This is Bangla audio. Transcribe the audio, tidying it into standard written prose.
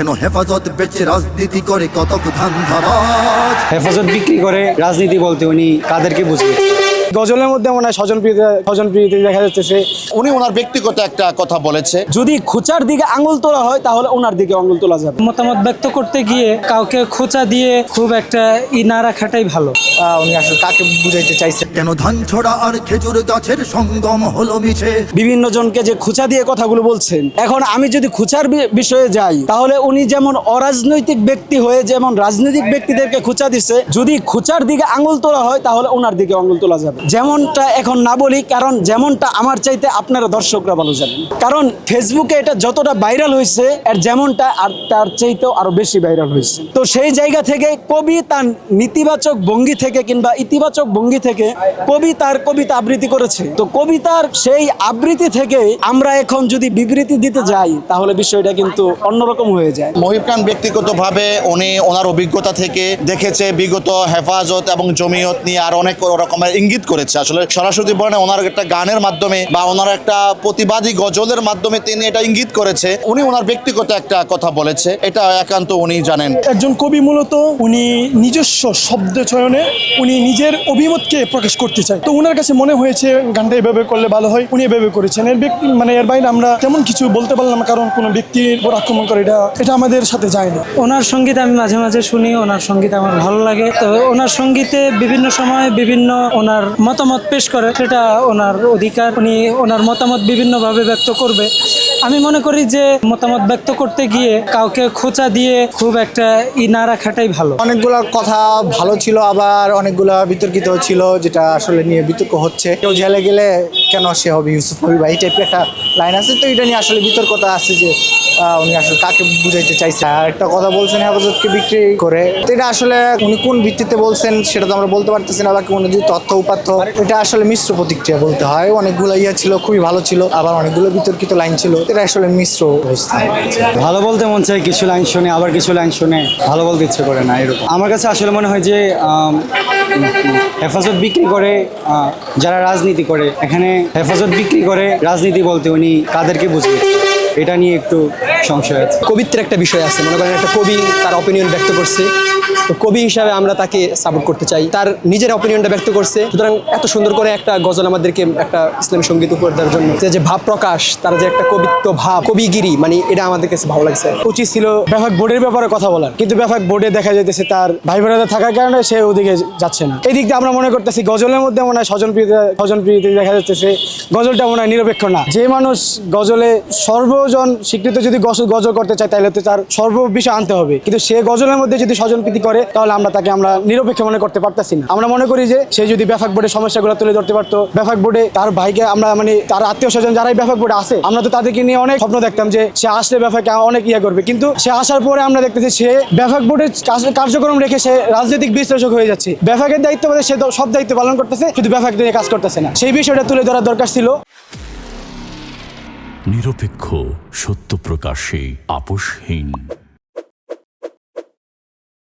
কেন হেফাজত বেচে রাজনীতি করে কতক ধান্দাবাজ। হেফাজত বিক্রি করে রাজনীতি বলতে উনি কাদেরকে বুঝবে? গজলের মধ্যে মনে হয় স্বজনপ্রীতি দেখা যাচ্ছে। উনি ওনার ব্যক্তিগত একটা কথা বলেছে। যদি খোঁচার দিকে আঙুল তোলা হয় তাহলে ওনার দিকে আঙুল তোলা যাবে। মতামত ব্যক্ত করতে গিয়ে কাউকে খোঁচা দিয়ে খুব একটা না রাখাটাই ভালো। উনি আসলে কাকে বুঝাইতে চাইছেন? কেন ধান ছড়া আর খেজুর গাছের সঙ্গম হলো মিছে। বিভিন্ন জনকে যে খোঁচা দিয়ে কথাগুলো বলছেন, এখন আমি যদি খোঁচার বিষয়ে যাই তাহলে উনি যেমন অরাজনৈতিক ব্যক্তি হয়ে যেমন রাজনৈতিক ব্যক্তিদেরকে খোঁচা দিছে, যদি খোঁচার দিকে আঙুল তোলা হয় তাহলে ওনার দিকে আঙুল তোলা যাবে। যেমনটা এখন না বলি, কারণ যেমনটা আমার চাইতে আপনারা দর্শকরা ভালো জানেন, কারণ ফেসবুকে এটা যতটা ভাইরাল হয়েছে এর যেমনটা আর তার চাইতেও আরো বেশি ভাইরাল হয়েছে। তো সেই জায়গা থেকে কবি তার নেতিবাচক ভঙ্গি থেকে কিংবা ইতিবাচক ভঙ্গি থেকে কবি তার কবিতা আবৃত্তি করেছে। তো কবিতার সেই আবৃত্তি থেকে আমরা এখন যদি বিবৃতি দিতে যাই তাহলে বিষয়টা কিন্তু অন্যরকম হয়ে যায়। মহিব খান ব্যক্তিগতভাবে উনি ওনার অভিজ্ঞতা থেকে দেখেছে বিগত হেফাজত এবং জমিয়ত নিয়ে আর অনেক রকমের ইঙ্গিত করেছে। আসলে সরাসরি বলে না, ওনার একটা গানের মাধ্যমে বা ওনার একটা প্রতিবাদী গজলের মাধ্যমে তিনি এটা ইঙ্গিত করেছে। উনি ওনার ব্যক্তিগত একটা কথা বলেছে, এটা একান্ত উনি জানেন। একজন কবি মূলত উনি নিজস্ব শব্দ চয়নে উনি নিজের অভিমতকে প্রকাশ করতে চায়। তো ওনার কাছে মনে হয়েছে গানটা এভাবে করলে ভালো হয়, উনি এভাবে করেছেন। এর ব্যক্তি এর বাইরে আমরা তেমন কিছু বলতে পারলাম, কারণ কোনো ব্যক্তির উপর আক্রমণ করে এটা আমাদের সাথে যায় না। ওনার সঙ্গীত আমি মাঝে মাঝে শুনি, ওনার সঙ্গীত আমার ভালো লাগে। তো ওনার সঙ্গীতে বিভিন্ন সময় বিভিন্ন ওনার মতামত পেশ করে, সেটা ওনার অধিকার। উনি ওনার মতামত বিভিন্নভাবে ব্যক্ত করবে। আমি মনে করি যে মতামত ব্যক্ত করতে গিয়ে কাউকে খোঁচা দিয়ে খুব একটা না রাখাটাই ভালো। অনেকগুলা কথা ভালো ছিল, আবার অনেকগুলা বিতর্কিত ছিল, যেটা আসলে নিয়ে বিতর্ক হচ্ছে। কেউ জেলে গেলে কেন সে হবে ইউসুফ নবী বা এই টাইপের একটা লাইন আছে। তো এটা নিয়ে আসলে বিতর্কতা আছে যে উনি আসলে কাকে বুঝাইতে চাইছে। আর একটা কথা বলছেন হেফাজতকে বিক্রি করে, তো এটা আসলে উনি কোন ভিত্তিতে বলছেন সেটা তো আমরা বলতে পারতেছি না, বা কোনো যদি তথ্য উপাত্য, এটা আসলে মিশ্র প্রতিক্রিয়া বলতে হয়। অনেকগুলো ছিল খুবই ভালো ছিল, আবার অনেকগুলো বিতর্কিত লাইন ছিল, এটা আসলে মিশ্র অবস্থা। ভালো বলতে মন চাই, কিছু লাইন শুনে আবার কিছু লাইন শুনে ভালো বলতে ইচ্ছে করে না, এরকম। আমার কাছে আসলে মনে হয় যে হেফাজত বিক্রি করে যারা রাজনীতি করে, এখানে হেফাজত বিক্রি করে রাজনীতি বলতে উনি কাদেরকে বুঝবে? এটা নিয়ে একটু সংশয় আছে। কবিত্বের একটা বিষয় আছে, মনে করেন একটা কবি তার অপিনিয়ন ব্যক্ত করছে, তো কবি হিসাবে আমরা তাকে সাপোর্ট করতে চাই। তার নিজের অপিনিয়নটা ব্যক্ত করছে, সুতরাং এত সুন্দর করে একটা গজল আমাদেরকে একটা ইসলামী সঙ্গীত উপহার দেওয়ার জন্য যে ভাব প্রকাশ, তার যে একটা কবিত্ব ভাব, কবিগিরি, মানে এটা আমাদের কাছে ভালো লাগছে। উচিত ছিল ব্যাপক বোর্ডের ব্যাপারে কথা বলার, কিন্তু ব্যাপক বোর্ডে দেখা যাইতেছে তার ভাই বোনেরা থাকার কারণে সে ওদিকে যাচ্ছে না। এই দিক দিয়ে আমরা মনে করতেছি গজলের মধ্যে মনে হয় স্বজনপ্রীতি দেখা যাচ্ছে। গজলটা মনে হয় নিরপেক্ষ না। যে মানুষ গজলে সর্বজন স্বীকৃত যদি গজল করতে চায় তাহলে তো তার সর্ববিষয় আনতে হবে, কিন্তু সে গজলের মধ্যে যদি স্বজনপ্রীতি করে তাহলে আমরা তাকে নিরপেক্ষ মনে করতে পারতেছি না। আমরা মনে করি যে সে যদি ব্যাপক বোর্ডে সমস্যাগুলো তুলে ধরতে পারতো, ব্যাপক বোর্ডে তার ভাইকে আমরা তার আত্মীয় স্বজন যারাই ব্যাপক বোর্ডে আছে, আমরা তো তাদেরকে নিয়ে অনেক স্বপ্ন দেখতাম যে সে আসলে ব্যাপকে অনেক করবে, কিন্তু সে আসার পরে আমরা দেখতেছি সে ব্যাপক বোর্ডের কার্যক্রম রেখে সে রাজনৈতিক বিশ্লেষক হয়ে যাচ্ছে। ব্যাপকের দায়িত্ব সে সব দায়িত্ব পালন করতেছে, শুধু ব্যাপক নিয়ে কাজ করতেছে না। সেই বিষয়টা তুলে ধরার দরকার ছিল। নিরপেক্ষ, সত্য প্রকাশে আপোষহীন।